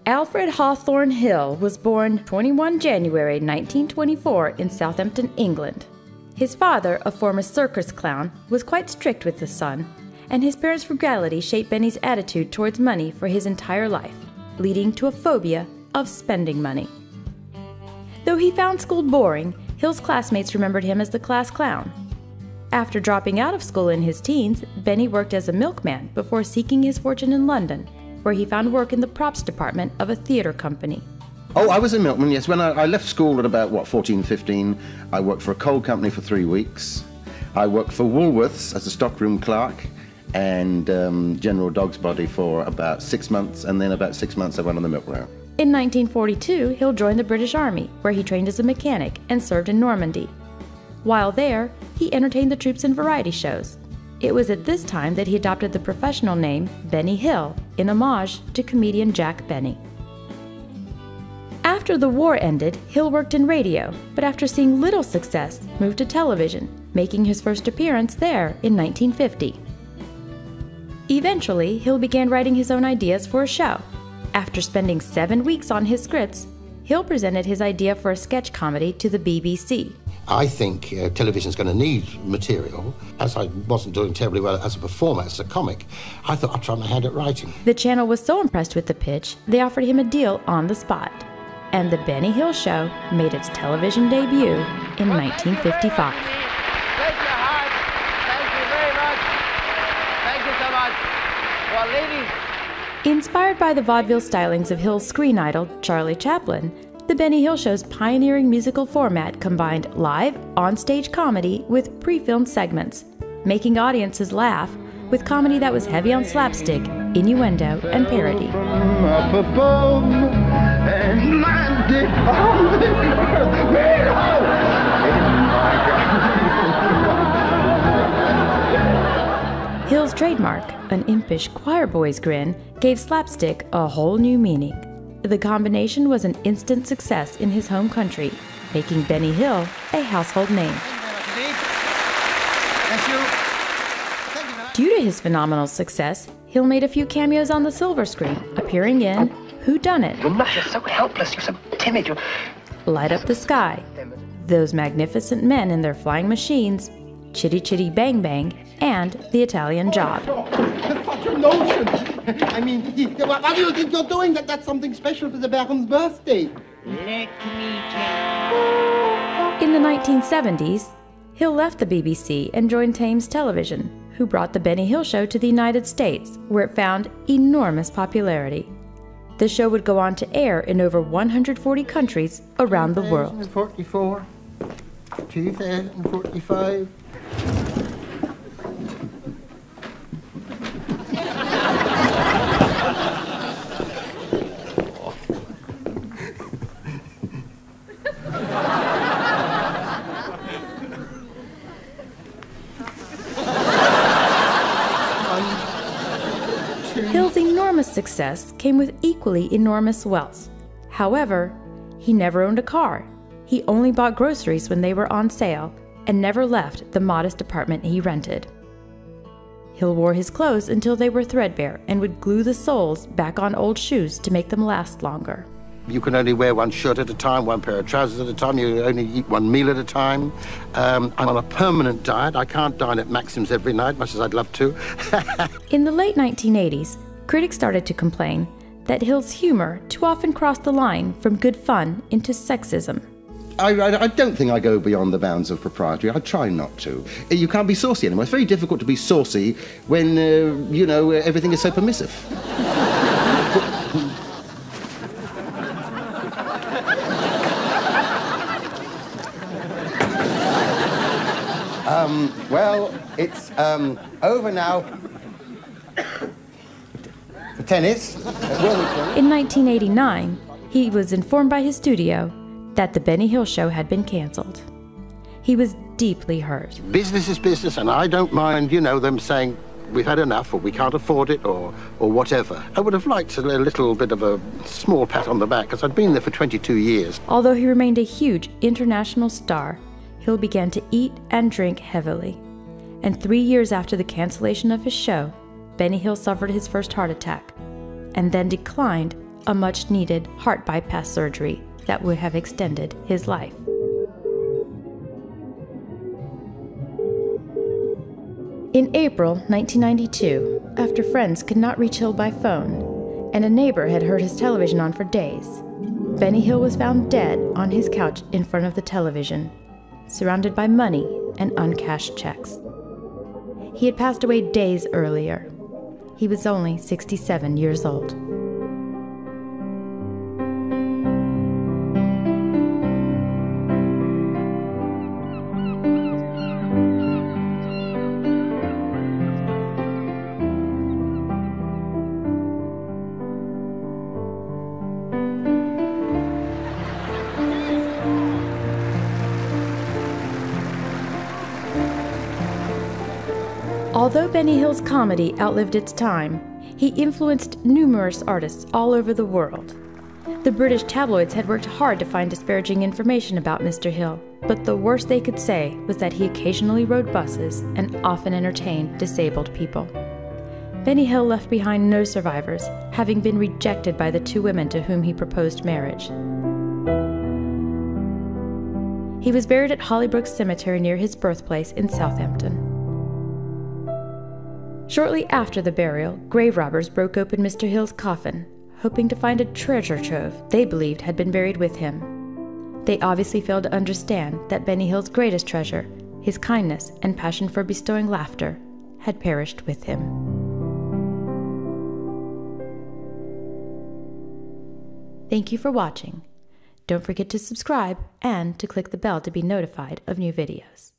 Alfred Hawthorne Hill was born 21 January 1924 in Southampton, England. His father, a former circus clown, was quite strict with his son, and his parents' frugality shaped Benny's attitude towards money for his entire life, leading to a phobia of spending money. Though he found school boring, Hill's classmates remembered him as the class clown. After dropping out of school in his teens, Benny worked as a milkman before seeking his fortune in London, where he found work in the props department of a theater company. Oh, I was a milkman, yes. When I left school at about, 14, 15, I worked for a coal company for 3 weeks. I worked for Woolworths as a stockroom clerk and General Dog's Body for about 6 months, and then about 6 months I went on the milk route. In 1942, Hill joined the British Army, where he trained as a mechanic and served in Normandy. While there, he entertained the troops in variety shows. It was at this time that he adopted the professional name Benny Hill, in homage to comedian Jack Benny. After the war ended, Hill worked in radio, but after seeing little success, moved to television, making his first appearance there in 1950. Eventually, Hill began writing his own ideas for a show. After spending 7 weeks on his scripts, Hill presented his idea for a sketch comedy to the BBC. I think television's going to need material. As I wasn't doing terribly well as a performer, as a comic, I thought I'd try my hand at writing. The channel was so impressed with the pitch, they offered him a deal on the spot. And The Benny Hill Show made its television debut in 1955. Thank you, Hart. Thank you very much. Thank you so much. Well, ladies. Inspired by the vaudeville stylings of Hill's screen idol, Charlie Chaplin, The Benny Hill Show's pioneering musical format combined live, on-stage comedy with pre-filmed segments, making audiences laugh with comedy that was heavy on slapstick, innuendo, and parody. Up above and landed on the earth. Hill's trademark, an impish choir boy's grin, gave slapstick a whole new meaning. The combination was an instant success in his home country, making Benny Hill a household name. Due to his phenomenal success, Hill made a few cameos on the silver screen, appearing in Who Done It? You're so helpless, you're so timid, Light Up the Sky, Those Magnificent Men in Their Flying Machines, Chitty Chitty Bang Bang, and The Italian Job. Such a notion! I mean, what do you think you're doing? That's something special for the Baron's birthday. Let me tell. In the 1970s, Hill left the BBC and joined Thames Television, who brought The Benny Hill Show to the United States, where it found enormous popularity. The show would go on to air in over 140 countries around the world. 2044, 2045. Hill's enormous success came with equally enormous wealth. However, he never owned a car. He only bought groceries when they were on sale and never left the modest apartment he rented. Hill wore his clothes until they were threadbare and would glue the soles back on old shoes to make them last longer. You can only wear one shirt at a time, one pair of trousers at a time. You only eat one meal at a time. I'm on a permanent diet. I can't dine at Maxim's every night, much as I'd love to. In the late 1980s, critics started to complain that Hill's humor too often crossed the line from good fun into sexism. I don't think I go beyond the bounds of propriety. I try not to. You can't be saucy anymore. It's very difficult to be saucy when, everything is so permissive. Well, it's over now. Tennis. In 1989, he was informed by his studio that The Benny Hill Show had been canceled. He was deeply hurt. Business is business, and I don't mind, them saying, we've had enough, or we can't afford it, or whatever. I would have liked a little bit of a small pat on the back, because I'd been there for 22 years. Although he remained a huge international star, Hill began to eat and drink heavily. And 3 years after the cancellation of his show, Benny Hill suffered his first heart attack, and then declined a much-needed heart bypass surgery that would have extended his life. In April 1992, after friends could not reach Hill by phone, and a neighbor had heard his television on for days, Benny Hill was found dead on his couch in front of the television, surrounded by money and uncashed checks. He had passed away days earlier. He was only 67 years old. Although Benny Hill's comedy outlived its time, he influenced numerous artists all over the world. The British tabloids had worked hard to find disparaging information about Mr. Hill, but the worst they could say was that he occasionally rode buses and often entertained disabled people. Benny Hill left behind no survivors, having been rejected by the two women to whom he proposed marriage. He was buried at Hollybrook Cemetery near his birthplace in Southampton. Shortly after the burial, grave robbers broke open Mr. Hill's coffin, hoping to find a treasure trove they believed had been buried with him. They obviously failed to understand that Benny Hill's greatest treasure, his kindness and passion for bestowing laughter, had perished with him. Thank you for watching. Don't forget to subscribe and to click the bell to be notified of new videos.